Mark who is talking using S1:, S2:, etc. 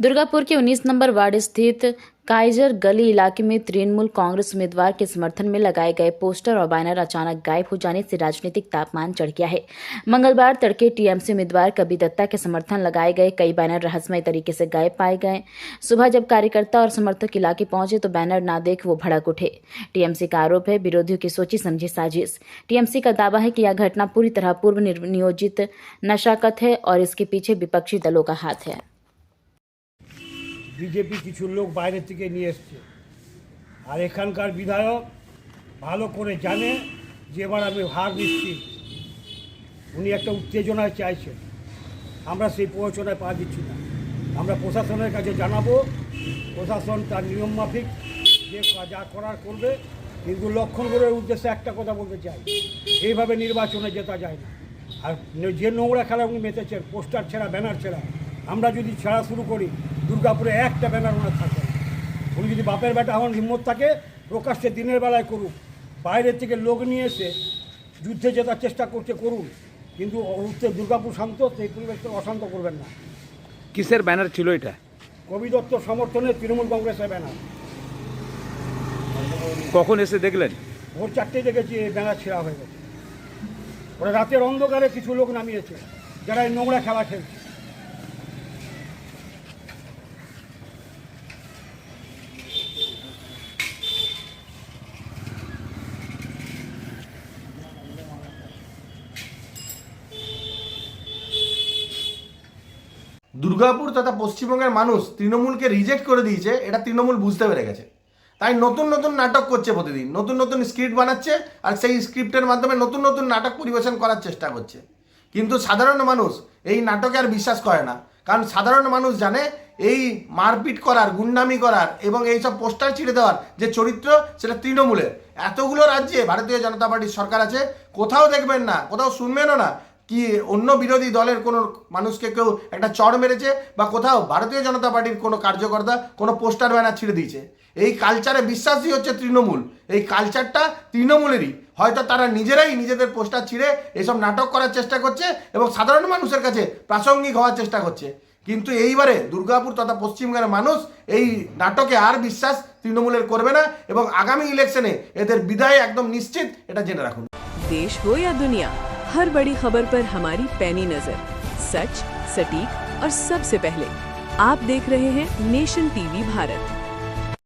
S1: दुर्गापुर के 19 number ward स्थित Kaizer गली इलाके में तृणमूल कांग्रेस उम्मीदवार के समर्थन में लगाए गए पोस्टर और बैनर अचानक गायब हो जाने से राजनीतिक तापमान चढ़ गया है। मंगलवार तड़के टीएमसी उम्मीदवार कबीर दत्ता के समर्थन लगाए गए कई बैनर रहस्यमय तरीके से गायब पाए गए। सुबह जब कार्यकर्ता और समर्थक इलाके पहुंचे तो बैनर ना देख वो भड़क उठे। टीएमसी का आरोप है विरोधियों की सोची समझी साजिश। टीएमसी का दावा है कि यह घटना पूरी तरह पूर्व नियोजित नशाकत है और इसके पीछे विपक्षी दलों का हाथ है।
S2: বিজেপি কিছু লোক বাইরে থেকে নিয়ে এসছে আর এখানকার বিধায়ক ভালো করে জানে যে এবার আমি হার নিশ্চিত। উনি একটা উত্তেজনায় চাইছেন, আমরা সেই প্রয়োজনায় পা দিচ্ছি না। আমরা প্রশাসনের কাছে জানাবো, প্রশাসন তার নিয়ম মাফিক যে যা করার করবে, কিন্তু লক্ষণগুলোর উদ্দেশ্যে একটা কথা বলতে চাই, এইভাবে নির্বাচনে জেতা যায় না। আর যে নোংরা খেলা উনি মেতেছেন, পোস্টার ছেঁড়া ব্যানার ছেঁড়া, আমরা যদি ছেঁড়া শুরু করি দুর্গাপুরে একটা ব্যানার ওনার থাকবে না। উনি যদি বাপের বেটা হওয়ার হিম্মত থাকে প্রকাশ্যে দিনের বেলায় করুক, বাইরের থেকে লোক নিয়ে এসে যুদ্ধে জেতার চেষ্টা করতে করুন, কিন্তু দুর্গাপুর শান্ত, সেই পরিবেশটা অশান্ত করবেন না।
S3: কিসের ব্যানার ছিল এটা?
S2: কবি দত্ত সমর্থনে তৃণমূল কংগ্রেসের ব্যানার।
S3: কখন এসে দেখলেন?
S2: ভোর 4টে দেখেছি এই ব্যানার ছেঁড়া হয়ে গেছে। ওরা রাতের অন্ধকারে কিছু লোক নামিয়েছে যারা এই নোংরা খেলা খেলছে।
S4: দুর্গাপুর তথা পশ্চিমবঙ্গের মানুষ তৃণমূলকে রিজেক্ট করে দিয়েছে, এটা তৃণমূল বুঝতে পেরে গেছে। তাই নতুন নতুন নাটক করছে, প্রতিদিন নতুন নতুন স্ক্রিপ্ট বানাচ্ছে আর সেই স্ক্রিপ্টের মাধ্যমে নতুন নতুন নাটক পরিবেশন করার চেষ্টা করছে। কিন্তু সাধারণ মানুষ এই নাটকে আর বিশ্বাস করে না, কারণ সাধারণ মানুষ জানে এই মারপিট করার, গুন্ডামি করার এবং এইসব পোস্টার ছিঁড়ে দেওয়ার যে চরিত্র, সেটা তৃণমূলের। এতগুলো রাজ্যে ভারতীয় জনতা পার্টির সরকার আছে, কোথাও দেখবেন না, কোথাও শুনবেনও না কি অন্য বিরোধী দলের কোনো মানুষকে কেউ একটা চড় মেরেছে বা কোথাও ভারতীয় জনতা পার্টির কোনো কার্যকর্তা কোনো পোস্টার ব্যানার ছিঁড়ে দিয়েছে। এই কালচারে বিশ্বাসী হচ্ছে তৃণমূল, এই কালচারটা তৃণমূলেরই। হয়তো তারা নিজেরাই নিজেদের পোস্টার ছিঁড়ে এসব নাটক করার চেষ্টা করছে এবং সাধারণ মানুষের কাছে প্রাসঙ্গিক হওয়ার চেষ্টা করছে। কিন্তু এইবারে দুর্গাপুর তথা পশ্চিমবঙ্গের মানুষ এই নাটকে আর বিশ্বাস তৃণমূলের করবে না এবং আগামী ইলেকশনে এদের বিদায় একদম নিশ্চিত, এটা জেনে রাখুন।
S5: देश हो या दुनिया, हर बड़ी खबर पर हमारी पैनी नजर, सच, सटीक और सबसे पहले आप देख रहे हैं नेशन टीवी भारत।